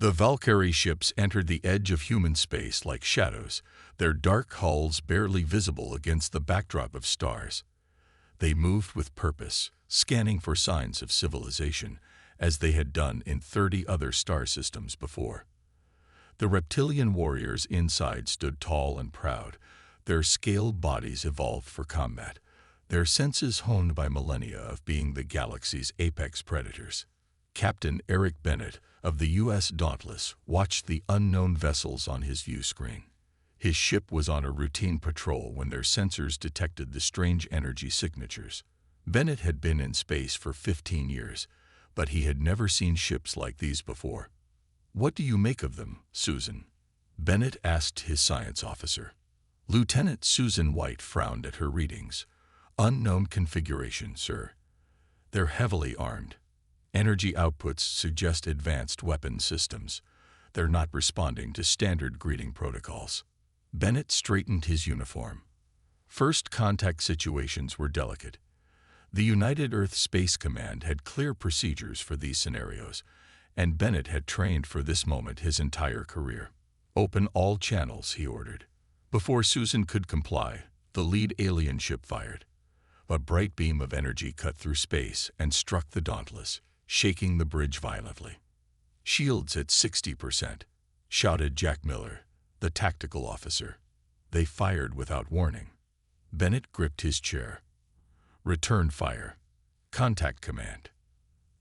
The Valkyrie ships entered the edge of human space like shadows, their dark hulls barely visible against the backdrop of stars. They moved with purpose, scanning for signs of civilization, as they had done in 30 other star systems before. The reptilian warriors inside stood tall and proud, their scaled bodies evolved for combat, their senses honed by millennia of being the galaxy's apex predators. Captain Eric Bennett of the U.S. Dauntless watched the unknown vessels on his view screen. His ship was on a routine patrol when their sensors detected the strange energy signatures. Bennett had been in space for 15 years, but he had never seen ships like these before. "What do you make of them, Susan?" Bennett asked his science officer. Lieutenant Susan White frowned at her readings. "Unknown configuration, sir. They're heavily armed. Energy outputs suggest advanced weapon systems. They're not responding to standard greeting protocols." Bennett straightened his uniform. First contact situations were delicate. The United Earth Space Command had clear procedures for these scenarios, and Bennett had trained for this moment his entire career. "Open all channels," he ordered. Before Susan could comply, the lead alien ship fired. A bright beam of energy cut through space and struck the Dauntless, shaking the bridge violently. "Shields at 60%, shouted Jack Miller, the tactical officer. They fired without warning. Bennett gripped his chair. "Return fire. Contact command."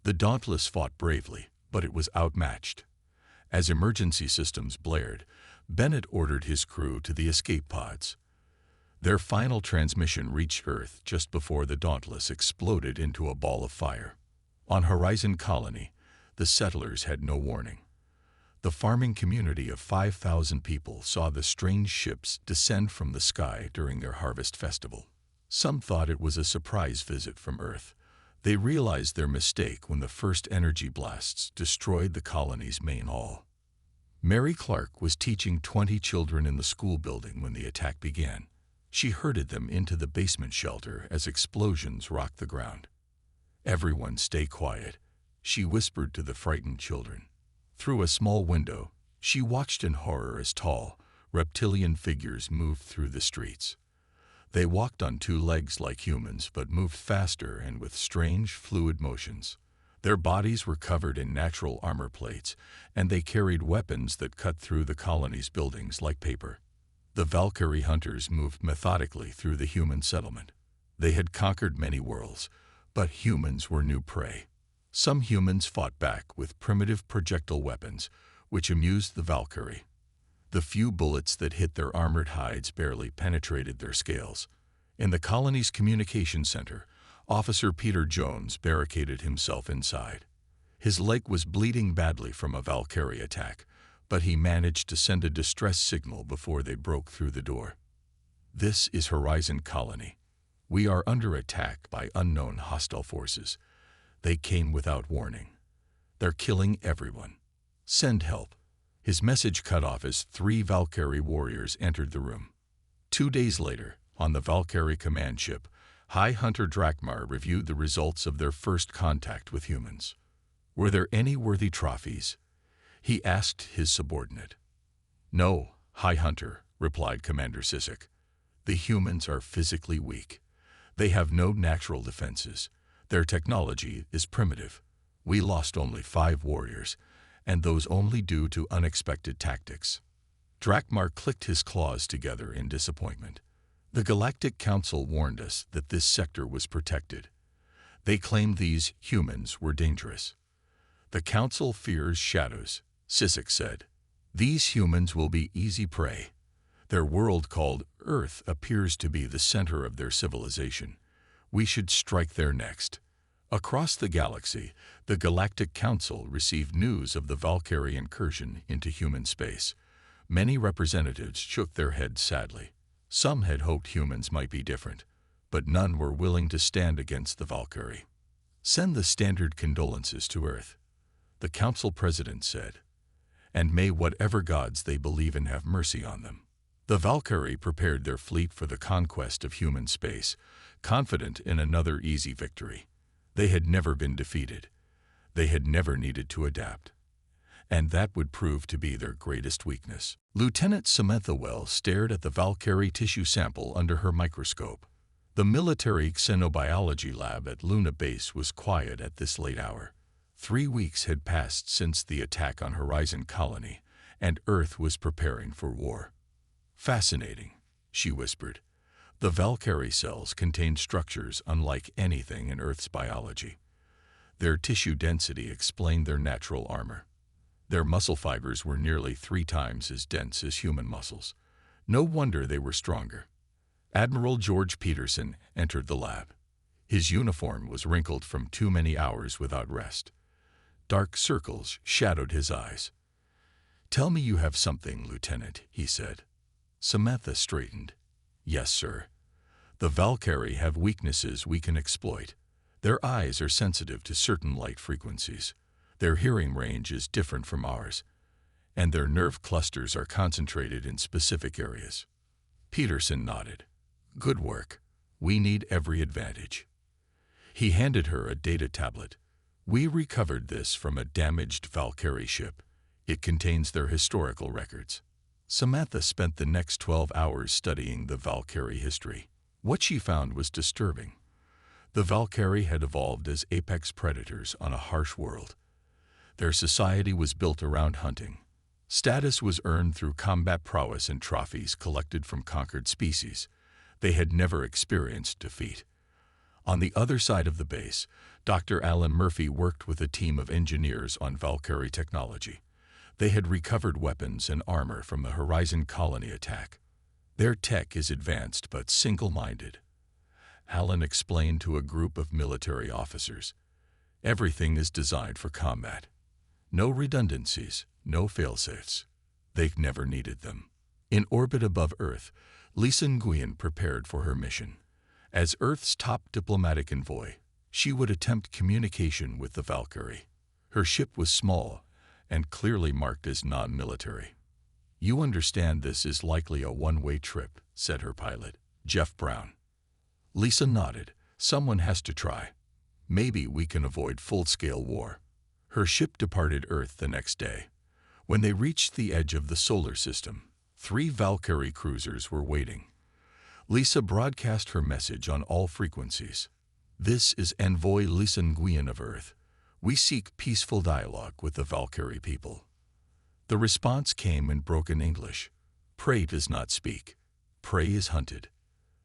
The Dauntless fought bravely, but it was outmatched. As emergency systems blared, Bennett ordered his crew to the escape pods. Their final transmission reached Earth just before the Dauntless exploded into a ball of fire. On Horizon Colony, the settlers had no warning. The farming community of 5,000 people saw the strange ships descend from the sky during their harvest festival. Some thought it was a surprise visit from Earth. They realized their mistake when the first energy blasts destroyed the colony's main hall. Mary Clark was teaching 20 children in the school building when the attack began. She herded them into the basement shelter as explosions rocked the ground. "Everyone stay quiet," she whispered to the frightened children. Through a small window, she watched in horror as tall, reptilian figures moved through the streets. They walked on two legs like humans but moved faster and with strange, fluid motions. Their bodies were covered in natural armor plates, and they carried weapons that cut through the colony's buildings like paper. The Valkyrie hunters moved methodically through the human settlement. They had conquered many worlds, but humans were new prey. Some humans fought back with primitive projectile weapons, which amused the Valkyrie. The few bullets that hit their armored hides barely penetrated their scales. In the colony's communication center, Officer Peter Jones barricaded himself inside. His leg was bleeding badly from a Valkyrie attack, but he managed to send a distress signal before they broke through the door. "This is Horizon Colony. We are under attack by unknown hostile forces. They came without warning. They're killing everyone. Send help." His message cut off as 3 Valkyrie warriors entered the room. 2 days later, on the Valkyrie command ship, High Hunter Drakmar reviewed the results of their first contact with humans. "Were there any worthy trophies?" he asked his subordinate. "No, High Hunter," replied Commander Sisek. "The humans are physically weak. They have no natural defenses. Their technology is primitive. We lost only 5 warriors, and those only due to unexpected tactics." Drakmar clicked his claws together in disappointment. "The Galactic Council warned us that this sector was protected. They claimed these humans were dangerous." "The Council fears shadows," Sisek said. "These humans will be easy prey. Their world called Earth appears to be the center of their civilization. We should strike there next." Across the galaxy, the Galactic Council received news of the Valkyrie incursion into human space. Many representatives shook their heads sadly. Some had hoped humans might be different, but none were willing to stand against the Valkyrie. "Send the standard condolences to Earth," the Council President said, "and may whatever gods they believe in have mercy on them." The Valkyrie prepared their fleet for the conquest of human space, confident in another easy victory. They had never been defeated. They had never needed to adapt. and that would prove to be their greatest weakness. Lieutenant Samantha Wells stared at the Valkyrie tissue sample under her microscope. The military xenobiology lab at Luna Base was quiet at this late hour. 3 weeks had passed since the attack on Horizon Colony, and Earth was preparing for war. "Fascinating," she whispered. "The Valkyrie cells contain structures unlike anything in Earth's biology. Their tissue density explained their natural armor. Their muscle fibers were nearly 3 times as dense as human muscles. No wonder they were stronger." Admiral George Peterson entered the lab. His uniform was wrinkled from too many hours without rest. Dark circles shadowed his eyes. "Tell me you have something, Lieutenant," he said. Samantha straightened. "Yes, sir. The Valkyrie have weaknesses we can exploit. Their eyes are sensitive to certain light frequencies. Their hearing range is different from ours, and their nerve clusters are concentrated in specific areas." Peterson nodded. "Good work. We need every advantage." He handed her a data tablet. "We recovered this from a damaged Valkyrie ship. It contains their historical records." Samantha spent the next 12 hours studying the Valkyrie history. What she found was disturbing. The Valkyrie had evolved as apex predators on a harsh world. Their society was built around hunting. Status was earned through combat prowess and trophies collected from conquered species. They had never experienced defeat. On the other side of the base, Dr. Alan Murphy worked with a team of engineers on Valkyrie technology. They had recovered weapons and armor from the Horizon Colony attack. "Their tech is advanced but single-minded," Alan explained to a group of military officers. "Everything is designed for combat. No redundancies, no failsafes. They've never needed them." In orbit above Earth, Lisa Nguyen prepared for her mission. As Earth's top diplomatic envoy, she would attempt communication with the Valkyrie. Her ship was small and clearly marked as non-military. "You understand this is likely a one-way trip," said her pilot, Jeff Brown. Lisa nodded. "Someone has to try. Maybe we can avoid full-scale war." Her ship departed Earth the next day. When they reached the edge of the solar system, 3 Valkyrie cruisers were waiting. Lisa broadcast her message on all frequencies. "This is Envoy Lisa Nguyen of Earth. We seek peaceful dialogue with the Valkyrie people." The response came in broken English. "Prey does not speak. Prey is hunted."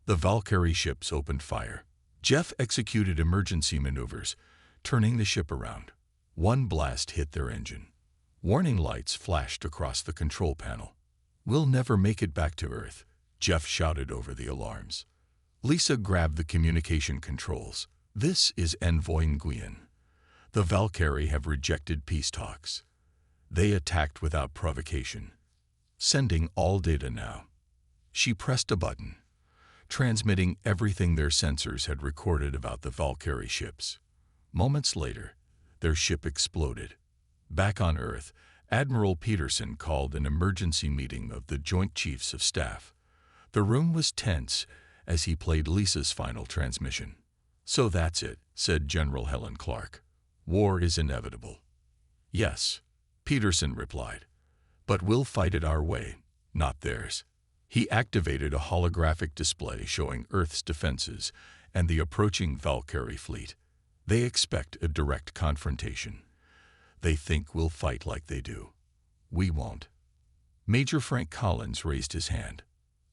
The Valkyrie ships opened fire. Jeff executed emergency maneuvers, turning the ship around. One blast hit their engine. Warning lights flashed across the control panel. "We'll never make it back to Earth," Jeff shouted over the alarms. Lisa grabbed the communication controls. "This is Envoy Nguyen. The Valkyrie have rejected peace talks. They attacked without provocation. Sending all data now." She pressed a button, transmitting everything their sensors had recorded about the Valkyrie ships. Moments later, their ship exploded. Back on Earth, Admiral Peterson called an emergency meeting of the Joint Chiefs of Staff. The room was tense as he played Lisa's final transmission. "So that's it," said General Helen Clark. "War is inevitable." "Yes," Peterson replied, "but we'll fight it our way, not theirs." He activated a holographic display showing Earth's defenses and the approaching Valkyrie fleet. "They expect a direct confrontation. They think we'll fight like they do. We won't." Major Frank Collins raised his hand.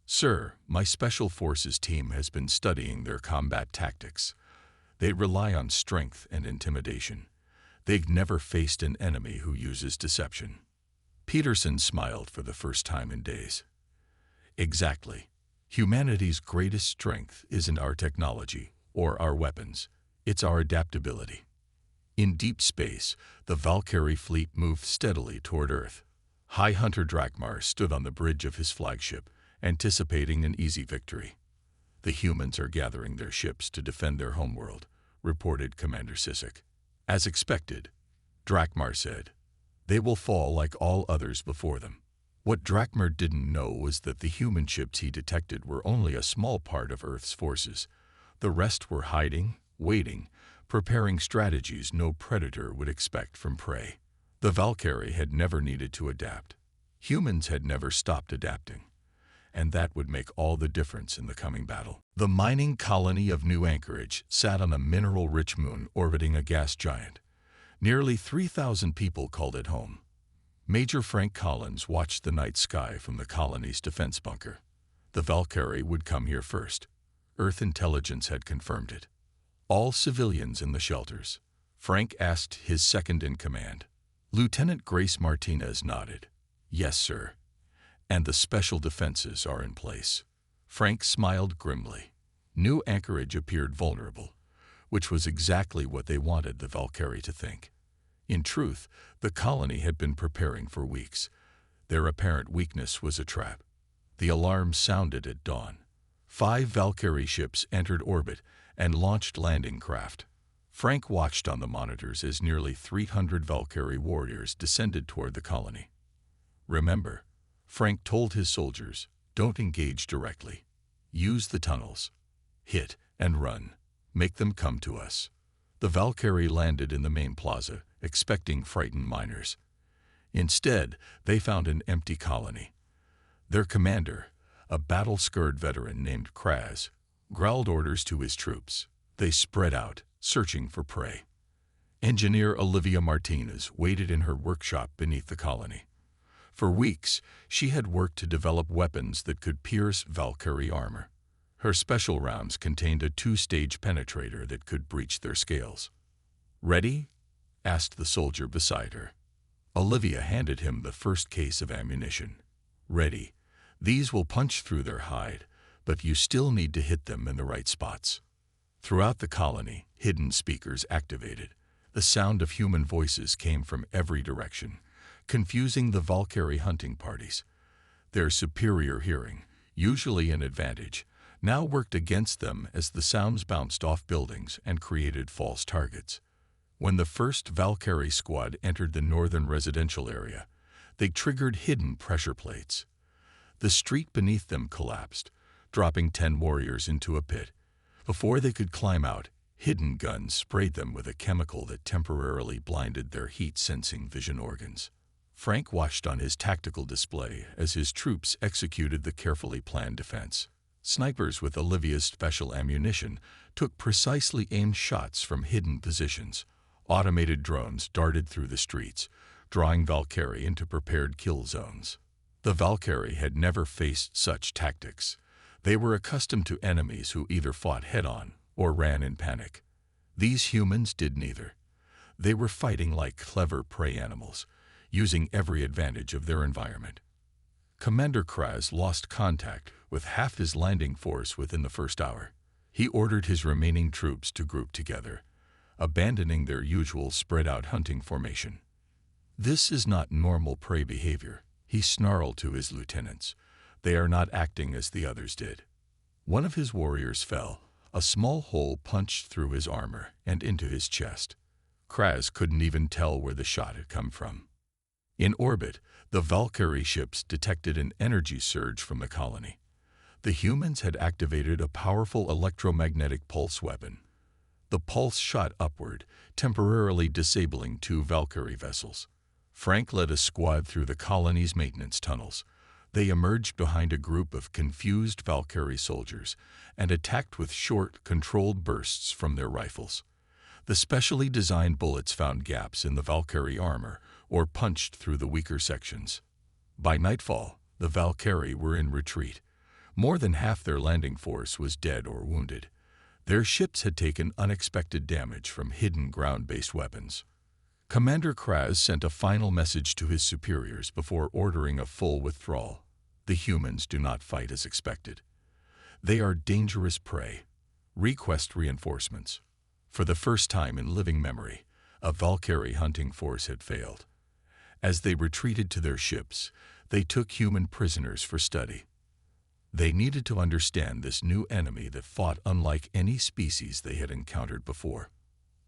"Sir, my Special Forces team has been studying their combat tactics. They rely on strength and intimidation. They've never faced an enemy who uses deception." Peterson smiled for the first time in days. "Exactly. Humanity's greatest strength isn't our technology or our weapons. It's our adaptability." In deep space, the Valkyrie fleet moved steadily toward Earth. High Hunter Drakmar stood on the bridge of his flagship, anticipating an easy victory. "The humans are gathering their ships to defend their homeworld," reported Commander Sisek. "As expected," Drakmar said. "They will fall like all others before them." What Drakmar didn't know was that the human ships he detected were only a small part of Earth's forces. The rest were hiding, waiting, preparing strategies no predator would expect from prey. The Valkyrie had never needed to adapt. Humans had never stopped adapting, and that would make all the difference in the coming battle. The mining colony of New Anchorage sat on a mineral-rich moon orbiting a gas giant. Nearly 3,000 people called it home. Major Frank Collins watched the night sky from the colony's defense bunker. The Valkyrie would come here first. Earth intelligence had confirmed it. All civilians in the shelters. Frank asked his second-in-command. Lieutenant Grace Martinez nodded. Yes, sir. And the special defenses are in place. Frank smiled grimly. New Anchorage appeared vulnerable, which was exactly what they wanted the Valkyrie to think. In truth, the colony had been preparing for weeks. Their apparent weakness was a trap. The alarm sounded at dawn. 5 Valkyrie ships entered orbit and launched landing craft. Frank watched on the monitors as nearly 300 Valkyrie warriors descended toward the colony. Remember, Frank told his soldiers, don't engage directly. Use the tunnels. Hit and run. Make them come to us. The Valkyrie landed in the main plaza, expecting frightened miners. Instead, they found an empty colony. Their commander, a battle-scarred veteran named Kraz, growled orders to his troops. They spread out, searching for prey. Engineer Olivia Martinez waited in her workshop beneath the colony. For weeks, she had worked to develop weapons that could pierce Valkyrie armor. Her special rounds contained a 2-stage penetrator that could breach their scales. "Ready?" asked the soldier beside her. Olivia handed him the first case of ammunition. "Ready. These will punch through their hide, but you still need to hit them in the right spots." Throughout the colony, hidden speakers activated. The sound of human voices came from every direction, confusing the Valkyrie hunting parties. Their superior hearing, usually an advantage, now worked against them as the sounds bounced off buildings and created false targets. When the first Valkyrie squad entered the northern residential area, they triggered hidden pressure plates. The street beneath them collapsed, dropping 10 warriors into a pit. Before they could climb out, hidden guns sprayed them with a chemical that temporarily blinded their heat-sensing vision organs. Frank watched on his tactical display as his troops executed the carefully planned defense. Snipers with Olivia's special ammunition took precisely aimed shots from hidden positions. Automated drones darted through the streets, drawing Valkyrie into prepared kill zones. The Valkyrie had never faced such tactics. They were accustomed to enemies who either fought head-on or ran in panic. These humans did neither. They were fighting like clever prey animals, using every advantage of their environment. Commander Kraz lost contact with half his landing force within the first hour. He ordered his remaining troops to group together, abandoning their usual spread-out hunting formation. "This is not normal prey behavior," he snarled to his lieutenants. "They are not acting as the others did." One of his warriors fell. A small hole punched through his armor and into his chest. Kraz couldn't even tell where the shot had come from. In orbit, the Valkyrie ships detected an energy surge from the colony. The humans had activated a powerful electromagnetic pulse weapon. The pulse shot upward, temporarily disabling 2 Valkyrie vessels. Frank led a squad through the colony's maintenance tunnels. They emerged behind a group of confused Valkyrie soldiers and attacked with short, controlled bursts from their rifles. The specially designed bullets found gaps in the Valkyrie armor or punched through the weaker sections. By nightfall, the Valkyrie were in retreat. More than half their landing force was dead or wounded. Their ships had taken unexpected damage from hidden ground-based weapons. Commander Kraz sent a final message to his superiors before ordering a full withdrawal. The humans do not fight as expected. They are dangerous prey. Request reinforcements. For the first time in living memory, a Valkyrie hunting force had failed. As they retreated to their ships, they took human prisoners for study. They needed to understand this new enemy that fought unlike any species they had encountered before.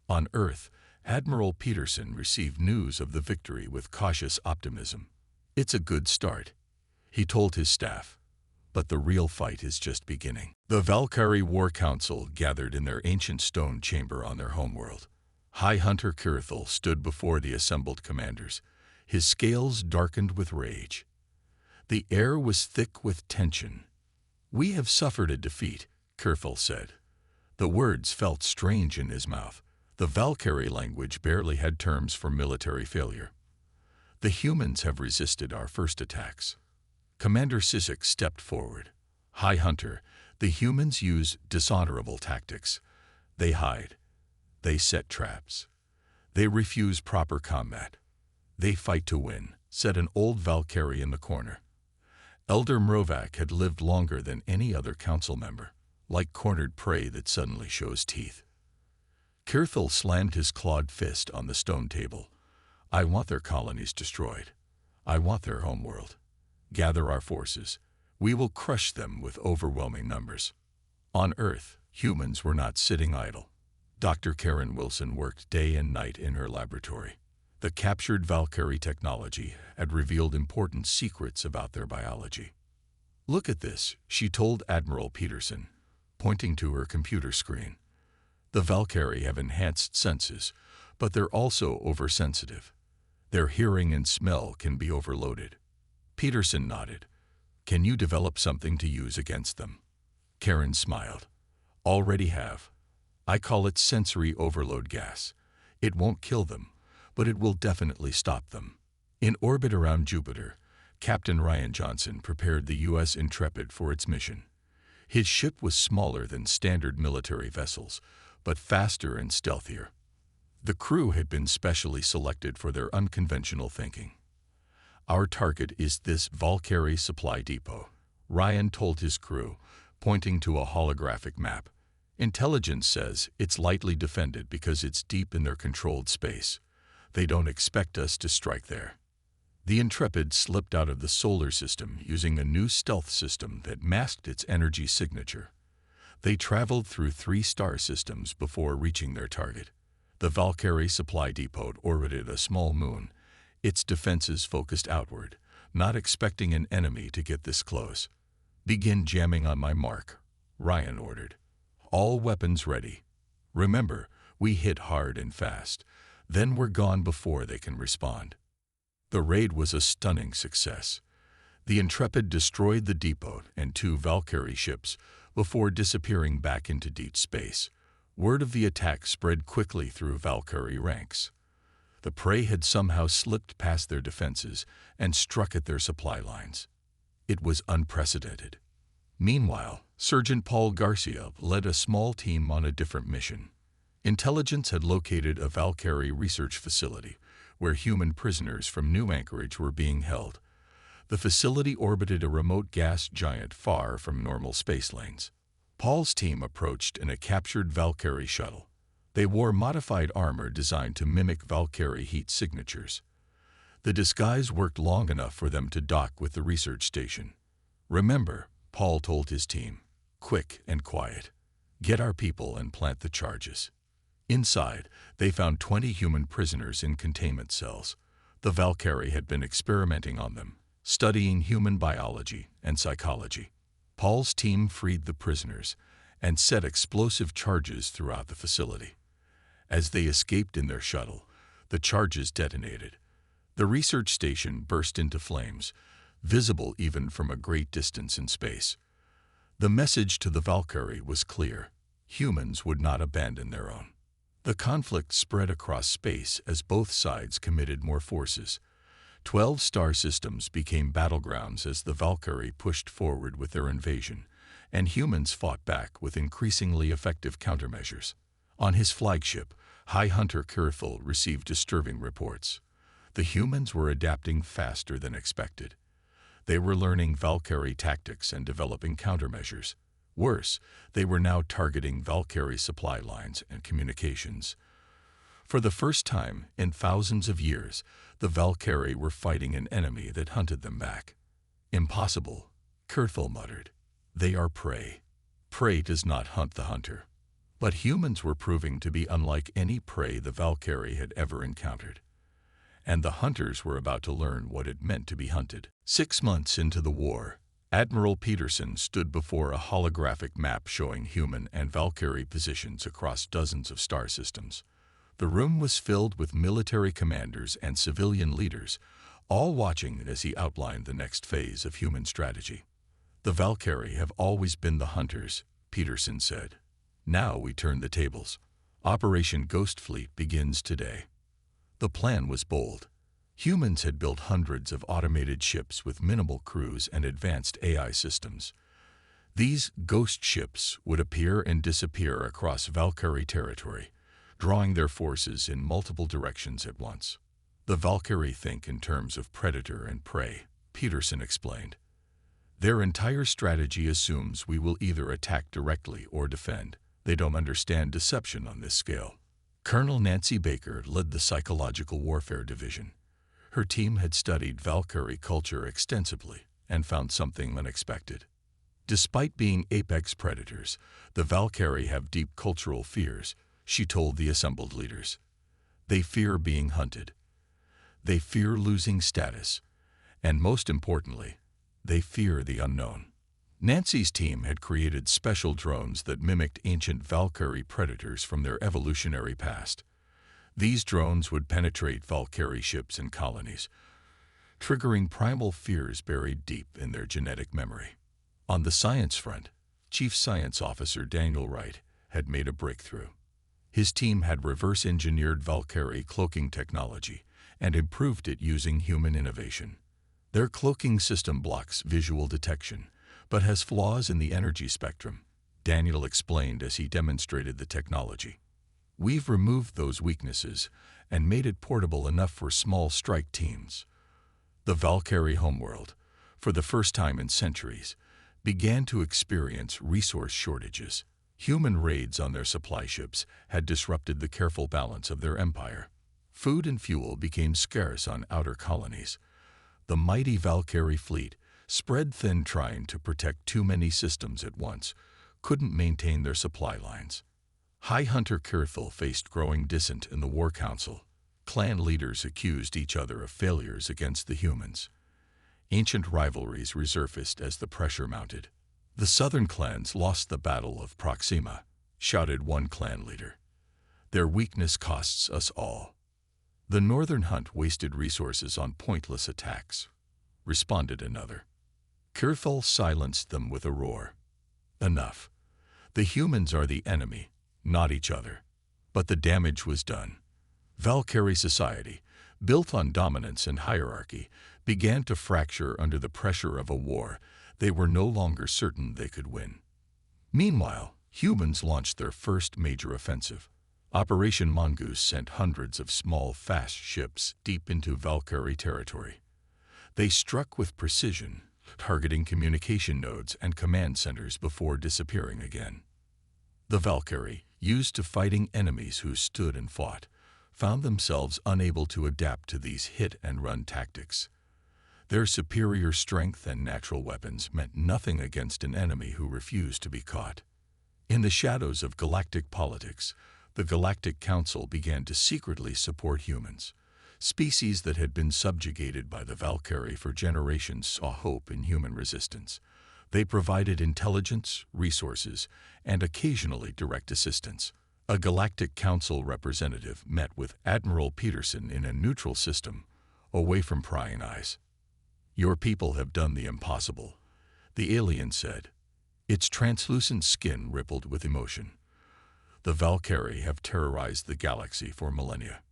On Earth, Admiral Peterson received news of the victory with cautious optimism. "It's a good start," he told his staff, "but the real fight is just beginning." The Valkyrie War Council gathered in their ancient stone chamber on their homeworld. High Hunter Kirthel stood before the assembled commanders, his scales darkened with rage. The air was thick with tension. "We have suffered a defeat," Kirthel said. The words felt strange in his mouth. The Valkyrie language barely had terms for military failure. "The humans have resisted our first attacks." Commander Sisek stepped forward. "High Hunter, the humans use dishonorable tactics. They hide. They set traps. They refuse proper combat. They fight to win," said an old Valkyrie in the corner. Elder Mrovak had lived longer than any other council member, like cornered prey that suddenly shows teeth. Kirthel slammed his clawed fist on the stone table. "I want their colonies destroyed. I want their homeworld. Gather our forces. We will crush them with overwhelming numbers." On Earth, humans were not sitting idle. Dr. Karen Wilson worked day and night in her laboratory. The captured Valkyrie technology had revealed important secrets about their biology. "Look at this," she told Admiral Peterson, pointing to her computer screen. "The Valkyrie have enhanced senses, but they're also oversensitive. Their hearing and smell can be overloaded." Peterson nodded. "Can you develop something to use against them?" Karen smiled. "Already have. I call it sensory overload gas. It won't kill them, but it will definitely stop them." In orbit around Jupiter, Captain Ryan Johnson prepared the U.S. Intrepid for its mission. His ship was smaller than standard military vessels, but faster and stealthier. The crew had been specially selected for their unconventional thinking. "Our target is this Valkyrie supply depot," Ryan told his crew, pointing to a holographic map. "Intelligence says it's lightly defended because it's deep in their controlled space. They don't expect us to strike there." The Intrepid slipped out of the solar system using a new stealth system that masked its energy signature. They traveled through 3 star systems before reaching their target. The Valkyrie supply depot orbited a small moon, its defenses focused outward, not expecting an enemy to get this close. "Begin jamming on my mark," Ryan ordered. "All weapons ready. Remember, we hit hard and fast. Then we're gone before they can respond." The raid was a stunning success. The Intrepid destroyed the depot and 2 Valkyrie ships before disappearing back into deep space. Word of the attack spread quickly through Valkyrie ranks. The prey had somehow slipped past their defenses and struck at their supply lines. It was unprecedented. Meanwhile, Sergeant Paul Garcia led a small team on a different mission. Intelligence had located a Valkyrie research facility where human prisoners from New Anchorage were being held. The facility orbited a remote gas giant far from normal space lanes. Paul's team approached in a captured Valkyrie shuttle. They wore modified armor designed to mimic Valkyrie heat signatures. The disguise worked long enough for them to dock with the research station. "Remember," Paul told his team, "quick and quiet. Get our people and plant the charges." Inside, they found 20 human prisoners in containment cells. The Valkyrie had been experimenting on them, studying human biology and psychology. Paul's team freed the prisoners and set explosive charges throughout the facility. As they escaped in their shuttle, the charges detonated. The research station burst into flames, visible even from a great distance in space. The message to the Valkyrie was clear: humans would not abandon their own. The conflict spread across space as both sides committed more forces. 12 star systems became battlegrounds as the Valkyrie pushed forward with their invasion, and humans fought back with increasingly effective countermeasures. On his flagship, High Hunter Kirthel received disturbing reports. The humans were adapting faster than expected. They were learning Valkyrie tactics and developing countermeasures. Worse, they were now targeting Valkyrie supply lines and communications. For the first time in thousands of years, the Valkyrie were fighting an enemy that hunted them back. "Impossible," Kirthel muttered. "They are prey. Prey does not hunt the hunter." But humans were proving to be unlike any prey the Valkyrie had ever encountered. And the hunters were about to learn what it meant to be hunted. 6 months into the war, Admiral Peterson stood before a holographic map showing human and Valkyrie positions across dozens of star systems. The room was filled with military commanders and civilian leaders, all watching as he outlined the next phase of human strategy. "The Valkyrie have always been the hunters," Peterson said. "Now we turn the tables. Operation Ghost Fleet begins today." The plan was bold. Humans had built hundreds of automated ships with minimal crews and advanced AI systems. These ghost ships would appear and disappear across Valkyrie territory, drawing their forces in multiple directions at once. "The Valkyrie think in terms of predator and prey," Peterson explained. "Their entire strategy assumes we will either attack directly or defend. They don't understand deception on this scale." Colonel Nancy Baker led the Psychological Warfare Division. Her team had studied Valkyrie culture extensively and found something unexpected. Despite being apex predators, the Valkyrie have deep cultural fears, she told the assembled leaders. They fear being hunted. They fear losing status. And most importantly, they fear the unknown. Nancy's team had created special drones that mimicked ancient Valkyrie predators from their evolutionary past. These drones would penetrate Valkyrie ships and colonies, triggering primal fears buried deep in their genetic memory. On the science front, Chief Science Officer Daniel Wright had made a breakthrough. His team had reverse-engineered Valkyrie cloaking technology and improved it using human innovation. Their cloaking system blocks visual detection, but has flaws in the energy spectrum, Daniel explained as he demonstrated the technology. "We've removed those weaknesses and made it portable enough for small strike teams." The Valkyrie homeworld, for the first time in centuries, began to experience resource shortages. Human raids on their supply ships had disrupted the careful balance of their empire. Food and fuel became scarce on outer colonies. The mighty Valkyrie fleet, spread thin trying to protect too many systems at once, couldn't maintain their supply lines. High Hunter Kirthel faced growing dissent in the War Council. Clan leaders accused each other of failures against the humans. Ancient rivalries resurfaced as the pressure mounted. "The southern clans lost the Battle of Proxima," shouted one clan leader. "Their weakness costs us all." "The northern hunt wasted resources on pointless attacks," responded another. Kirthel silenced them with a roar. "Enough. The humans are the enemy, not each other." But the damage was done. Valkyrie society, built on dominance and hierarchy, began to fracture under the pressure of a war they were no longer certain they could win. Meanwhile, humans launched their first major offensive. Operation Mongoose sent hundreds of small, fast ships deep into Valkyrie territory. They struck with precision, targeting communication nodes and command centers before disappearing again. The Valkyrie, used to fighting enemies who stood and fought, found themselves unable to adapt to these hit-and-run tactics. Their superior strength and natural weapons meant nothing against an enemy who refused to be caught. In the shadows of galactic politics, the Galactic Council began to secretly support humans. Species that had been subjugated by the Valkyrie for generations saw hope in human resistance. They provided intelligence, resources, and occasionally direct assistance. A Galactic Council representative met with Admiral Peterson in a neutral system, away from prying eyes. "Your people have done the impossible," the alien said. Its translucent skin rippled with emotion. "The Valkyrie have terrorized the galaxy for millennia.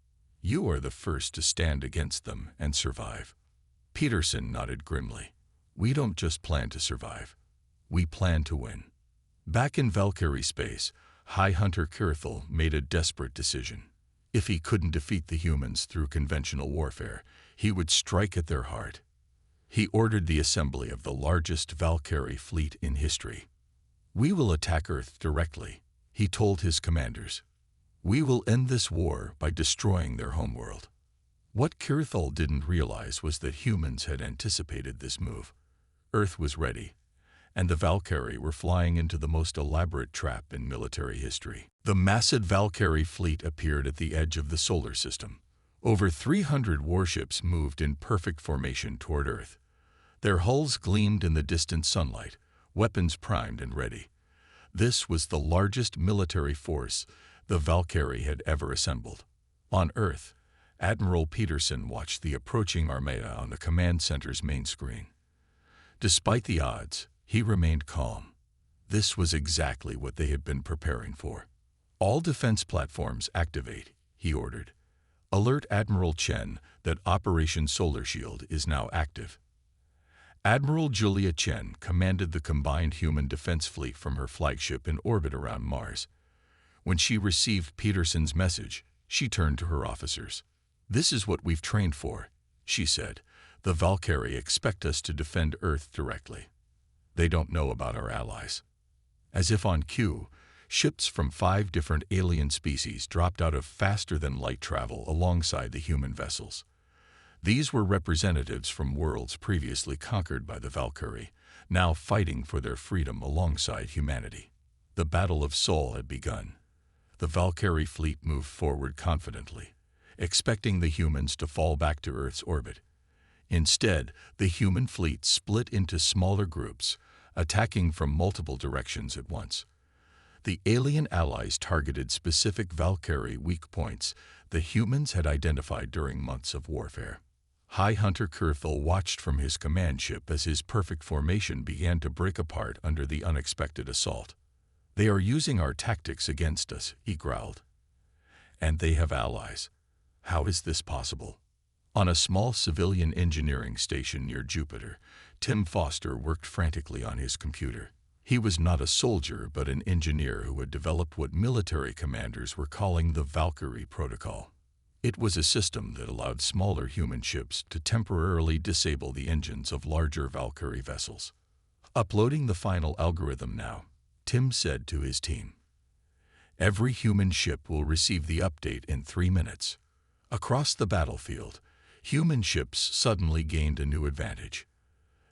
You are the first to stand against them and survive." Peterson nodded grimly. "We don't just plan to survive. We plan to win." Back in Valkyrie space, High Hunter Kirthel made a desperate decision. If he couldn't defeat the humans through conventional warfare, he would strike at their heart. He ordered the assembly of the largest Valkyrie fleet in history. "We will attack Earth directly," he told his commanders. "We will end this war by destroying their homeworld." What Kirthel didn't realize was that humans had anticipated this move. Earth was ready, and the Valkyrie were flying into the most elaborate trap in military history. The massive Valkyrie fleet appeared at the edge of the solar system. Over 300 warships moved in perfect formation toward Earth. Their hulls gleamed in the distant sunlight, weapons primed and ready. This was the largest military force the Valkyrie had ever assembled. On Earth, Admiral Peterson watched the approaching armada on the command center's main screen. Despite the odds, he remained calm. This was exactly what they had been preparing for. "All defense platforms activate," he ordered. "Alert Admiral Chen that Operation Solar Shield is now active." Admiral Julia Chen commanded the combined human defense fleet from her flagship in orbit around Mars. When she received Peterson's message, she turned to her officers. "This is what we've trained for," she said. "The Valkyrie expect us to defend Earth directly. They don't know about our allies." As if on cue, ships from 5 different alien species dropped out of faster-than-light travel alongside the human vessels. These were representatives from worlds previously conquered by the Valkyrie, now fighting for their freedom alongside humanity. The Battle of Sol had begun. The Valkyrie fleet moved forward confidently, expecting the humans to fall back to Earth's orbit. Instead, the human fleet split into smaller groups, attacking from multiple directions at once. The alien allies targeted specific Valkyrie weak points the humans had identified during months of warfare. High Hunter Kurthel watched from his command ship as his perfect formation began to break apart under the unexpected assault. "They are using our tactics against us," he growled. "And they have allies. How is this possible?" On a small civilian engineering station near Jupiter, Tim Foster worked frantically on his computer. He was not a soldier, but an engineer who had developed what military commanders were calling the Valkyrie Protocol. It was a system that allowed smaller human ships to temporarily disable the engines of larger Valkyrie vessels. "Uploading the final algorithm now," Tim said to his team. "Every human ship will receive the update in 3 minutes." Across the battlefield, human ships suddenly gained a new advantage.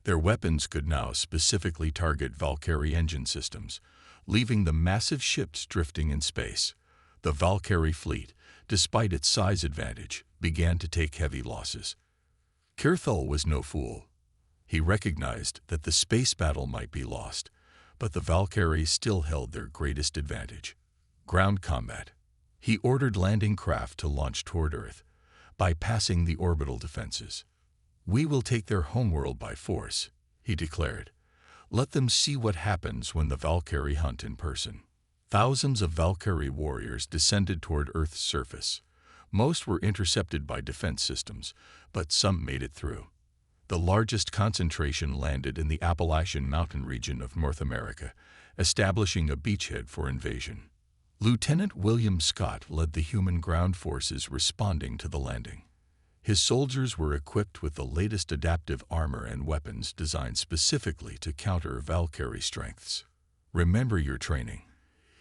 Their weapons could now specifically target Valkyrie engine systems, leaving the massive ships drifting in space. The Valkyrie fleet, despite its size advantage, began to take heavy losses. Kurthel was no fool. He recognized that the space battle might be lost, but the Valkyries still held their greatest advantage: ground combat. He ordered landing craft to launch toward Earth, bypassing the orbital defenses. "We will take their homeworld by force," he declared. "Let them see what happens when the Valkyrie hunt in person." Thousands of Valkyrie warriors descended toward Earth's surface. Most were intercepted by defense systems, but some made it through. The largest concentration landed in the Appalachian Mountain region of North America, establishing a beachhead for invasion. Lieutenant William Scott led the human ground forces responding to the landing. His soldiers were equipped with the latest adaptive armor and weapons designed specifically to counter Valkyrie strengths. "Remember your training,"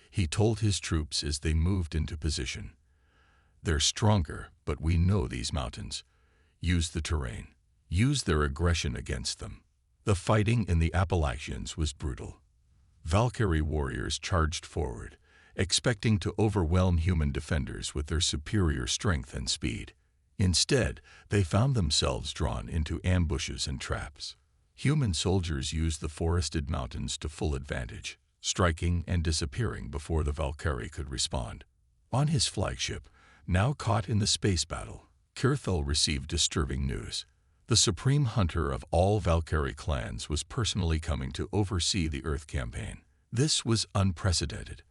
he told his troops as they moved into position. "They're stronger, but we know these mountains. Use the terrain. Use their aggression against them." The fighting in the Appalachians was brutal. Valkyrie warriors charged forward, expecting to overwhelm human defenders with their superior strength and speed. Instead, they found themselves drawn into ambushes and traps. Human soldiers used the forested mountains to full advantage, striking and disappearing before the Valkyrie could respond. On his flagship, now caught in the space battle, Kurthel received disturbing news. The supreme hunter of all Valkyrie clans was personally coming to oversee the Earth campaign. This was unprecedented.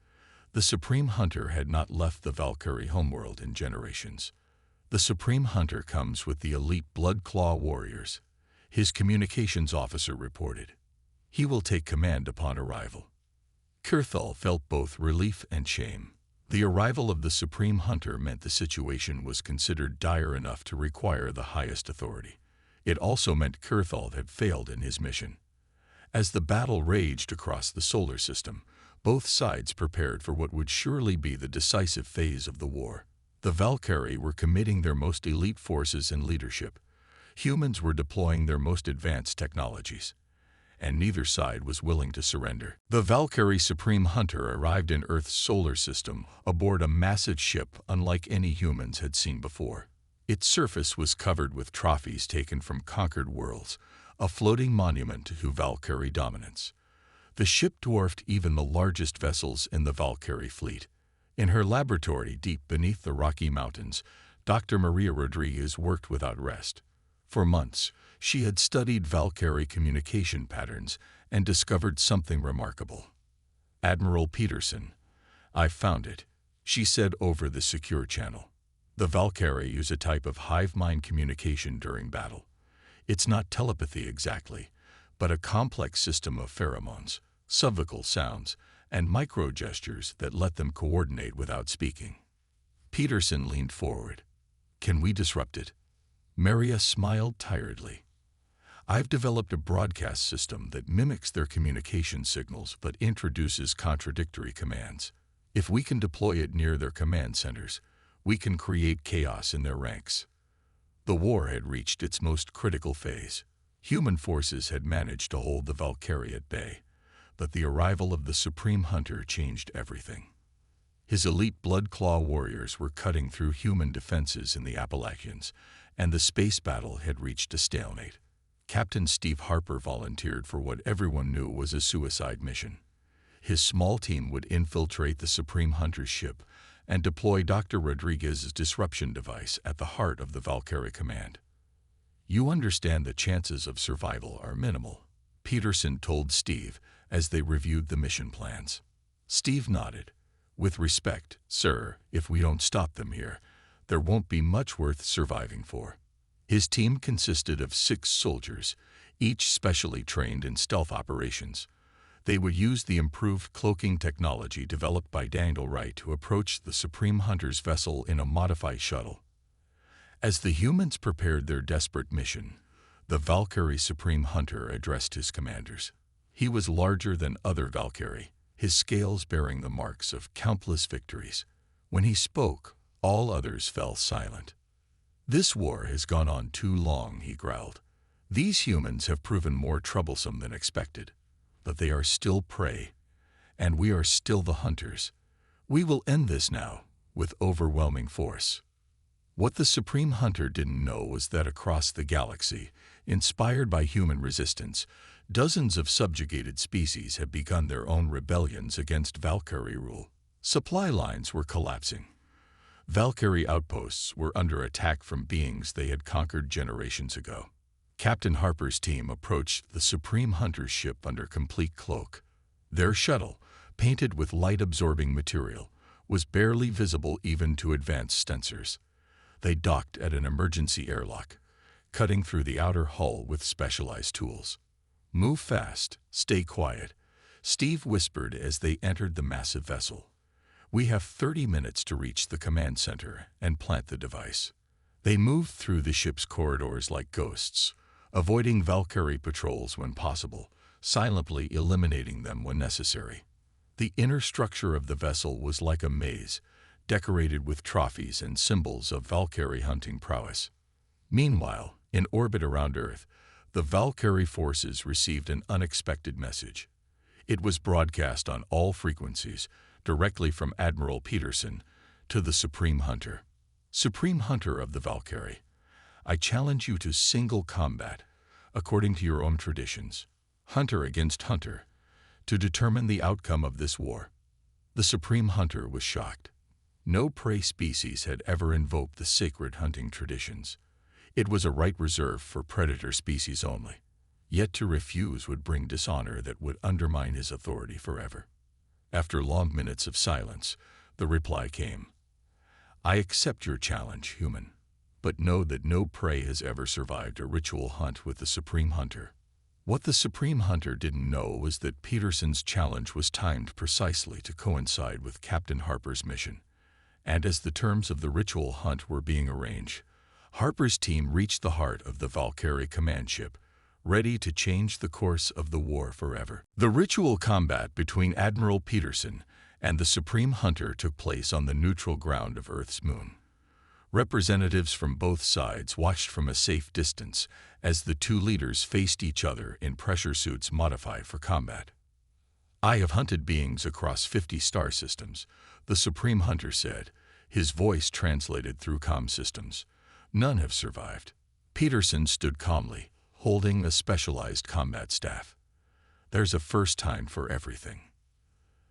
The Supreme Hunter had not left the Valkyrie homeworld in generations. The Supreme Hunter comes with the elite Blood Claw warriors, his communications officer reported. He will take command upon arrival. Kurthel felt both relief and shame. The arrival of the Supreme Hunter meant the situation was considered dire enough to require the highest authority. It also meant Kurthel had failed in his mission. As the battle raged across the solar system, both sides prepared for what would surely be the decisive phase of the war. The Valkyrie were committing their most elite forces and leadership. Humans were deploying their most advanced technologies. And neither side was willing to surrender. The Valkyrie Supreme Hunter arrived in Earth's solar system aboard a massive ship unlike any humans had seen before. Its surface was covered with trophies taken from conquered worlds, a floating monument to Valkyrie dominance. The ship dwarfed even the largest vessels in the Valkyrie fleet. In her laboratory deep beneath the Rocky Mountains, Dr. Maria Rodriguez worked without rest. For months, she had studied Valkyrie communication patterns and discovered something remarkable. "Admiral Peterson, I found it," she said over the secure channel. "The Valkyrie use a type of hive mind communication during battle. It's not telepathy exactly, but a complex system of pheromones, subvocal sounds, and micro-gestures that let them coordinate without speaking." Peterson leaned forward. "Can we disrupt it?" Maria smiled tiredly. "I've developed a broadcast system that mimics their communication signals but introduces contradictory commands. If we can deploy it near their command centers, we can create chaos in their ranks." The war had reached its most critical phase. Human forces had managed to hold the Valkyrie at bay, but the arrival of the Supreme Hunter changed everything. His elite Blood Claw warriors were cutting through human defenses in the Appalachians, and the space battle had reached a stalemate. Captain Steve Harper volunteered for what everyone knew was a suicide mission. His small team would infiltrate the Supreme Hunter's ship and deploy Dr. Rodriguez's disruption device at the heart of the Valkyrie command. "You understand the chances of survival are minimal," Peterson told Steve as they reviewed the mission plans. Steve nodded. "With respect, sir, if we don't stop them here, there won't be much worth surviving for." His team consisted of 6 soldiers, each specially trained in stealth operations. They would use the improved cloaking technology developed by Daniel Wright to approach the Supreme Hunter's vessel in a modified shuttle. As the humans prepared their desperate mission, the Valkyrie Supreme Hunter addressed his commanders. He was larger than other Valkyrie, his scales bearing the marks of countless victories. When he spoke, all others fell silent. "This war has gone on too long," he growled. "These humans have proven more troublesome than expected, but they are still prey, and we are still the hunters. We will end this now, with overwhelming force." What the Supreme Hunter didn't know was that across the galaxy, inspired by human resistance, dozens of subjugated species had begun their own rebellions against Valkyrie rule. Supply lines were collapsing. Valkyrie outposts were under attack from beings they had conquered generations ago. Captain Harper's team approached the Supreme Hunter's ship under complete cloak. Their shuttle, painted with light-absorbing material, was barely visible even to advanced sensors. They docked at an emergency airlock, cutting through the outer hull with specialized tools. "Move fast, stay quiet," Steve whispered as they entered the massive vessel. "We have 30 minutes to reach the command center and plant the device." They moved through the ship's corridors like ghosts, avoiding Valkyrie patrols when possible, silently eliminating them when necessary. The inner structure of the vessel was like a maze, decorated with trophies and symbols of Valkyrie hunting prowess. Meanwhile, in orbit around Earth, the Valkyrie forces received an unexpected message. It was broadcast on all frequencies, directly from Admiral Peterson, to the Supreme Hunter. "Supreme Hunter of the Valkyrie, I challenge you to single combat, according to your own traditions, hunter against hunter, to determine the outcome of this war." The Supreme Hunter was shocked. No prey species had ever invoked the sacred hunting traditions. It was a right reserved for predator species only. Yet to refuse would bring dishonor that would undermine his authority forever. After long minutes of silence, the reply came. "I accept your challenge, human, but know that no prey has ever survived a ritual hunt with the Supreme Hunter." What the Supreme Hunter didn't know was that Peterson's challenge was timed precisely to coincide with Captain Harper's mission. And as the terms of the ritual hunt were being arranged, Harper's team reached the heart of the Valkyrie command ship, ready to change the course of the war forever. The ritual combat between Admiral Peterson and the Supreme Hunter took place on the neutral ground of Earth's moon. Representatives from both sides watched from a safe distance as the two leaders faced each other in pressure suits modified for combat. "I have hunted beings across 50 star systems," the Supreme Hunter said, his voice translated through comm systems. "None have survived." Peterson stood calmly, holding a specialized combat staff. "There's a first time for everything."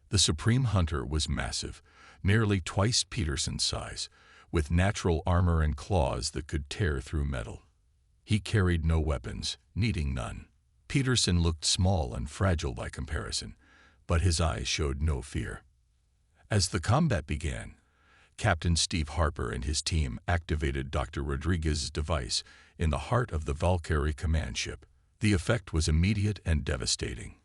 The Supreme Hunter was massive, nearly twice Peterson's size, with natural armor and claws that could tear through metal. He carried no weapons, needing none. Peterson looked small and fragile by comparison, but his eyes showed no fear. As the combat began, Captain Steve Harper and his team activated Dr. Rodriguez's device in the heart of the Valkyrie command ship. The effect was immediate and devastating.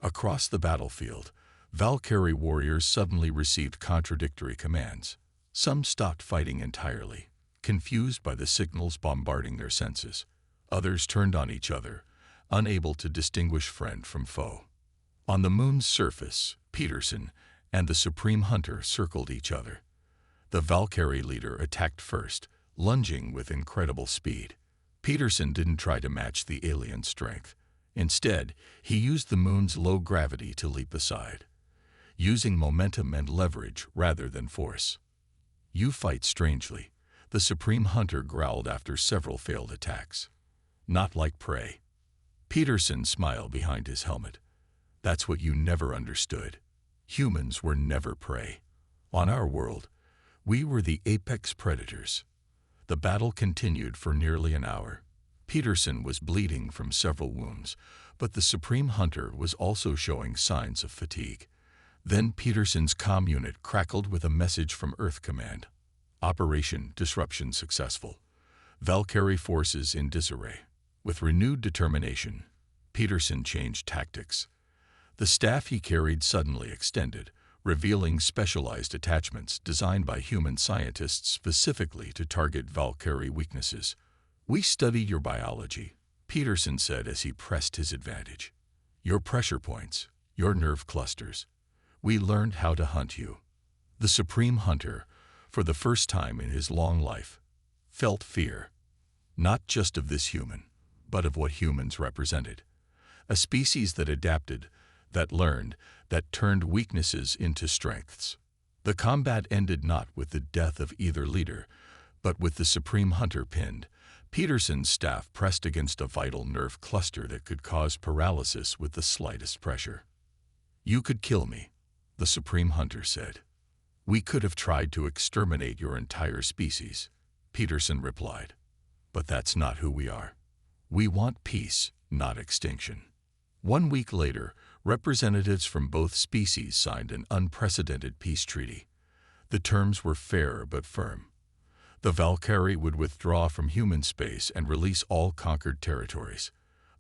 Across the battlefield, Valkyrie warriors suddenly received contradictory commands. Some stopped fighting entirely, confused by the signals bombarding their senses. Others turned on each other, unable to distinguish friend from foe. On the moon's surface, Peterson and the Supreme Hunter circled each other. The Valkyrie leader attacked first, lunging with incredible speed. Peterson didn't try to match the alien strength. Instead, he used the moon's low gravity to leap aside, using momentum and leverage rather than force. "You fight strangely," the Supreme Hunter growled after several failed attacks. "Not like prey." Peterson smiled behind his helmet. "That's what you never understood. Humans were never prey. On our world, we were the apex predators." The battle continued for nearly an hour. Peterson was bleeding from several wounds, but the Supreme Hunter was also showing signs of fatigue. Then Peterson's comm unit crackled with a message from Earth Command. "Operation Disruption successful. Valkyrie forces in disarray." With renewed determination, Peterson changed tactics. The staff he carried suddenly extended, revealing specialized attachments designed by human scientists specifically to target Valkyrie weaknesses. "We studied your biology," Peterson said as he pressed his advantage. "Your pressure points, your nerve clusters. We learned how to hunt you." The Supreme Hunter, for the first time in his long life, felt fear, not just of this human, but of what humans represented. A species that adapted, that learned, that turned weaknesses into strengths. The combat ended not with the death of either leader, but with the Supreme Hunter pinned. Peterson's staff pressed against a vital nerve cluster that could cause paralysis with the slightest pressure. "You could kill me," the Supreme Hunter said. "We could have tried to exterminate your entire species," Peterson replied. "But that's not who we are. We want peace, not extinction." 1 week later, representatives from both species signed an unprecedented peace treaty. The terms were fair but firm. The Valkyrie would withdraw from human space and release all conquered territories.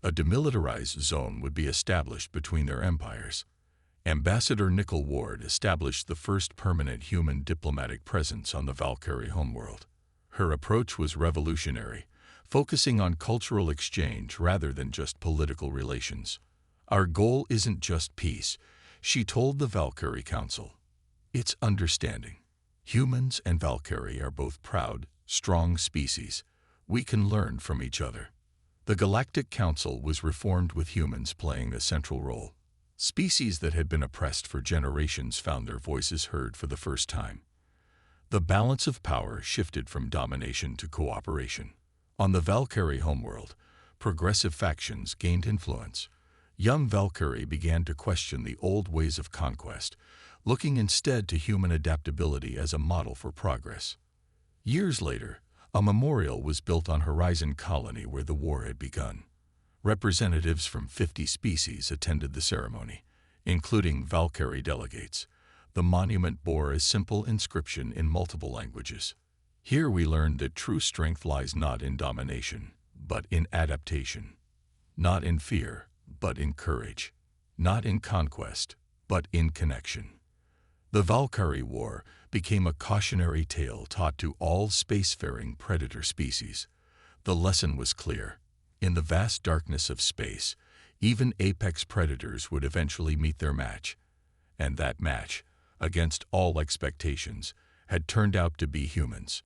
A demilitarized zone would be established between their empires. Ambassador Nickel Ward established the first permanent human diplomatic presence on the Valkyrie homeworld. Her approach was revolutionary, focusing on cultural exchange rather than just political relations. "Our goal isn't just peace," she told the Valkyrie Council. "It's understanding. Humans and Valkyrie are both proud, strong species. We can learn from each other." The Galactic Council was reformed with humans playing a central role. Species that had been oppressed for generations found their voices heard for the first time. The balance of power shifted from domination to cooperation. On the Valkyrie homeworld, progressive factions gained influence. Young Valkyrie began to question the old ways of conquest, looking instead to human adaptability as a model for progress. Years later, a memorial was built on Horizon Colony where the war had begun. Representatives from 50 species attended the ceremony, including Valkyrie delegates. The monument bore a simple inscription in multiple languages. "Here we learned that true strength lies not in domination, but in adaptation. Not in fear, but in courage. Not in conquest, but in connection." The Valkyrie War became a cautionary tale taught to all spacefaring predator species. The lesson was clear. In the vast darkness of space, even apex predators would eventually meet their match. And that match, against all expectations, had turned out to be humans.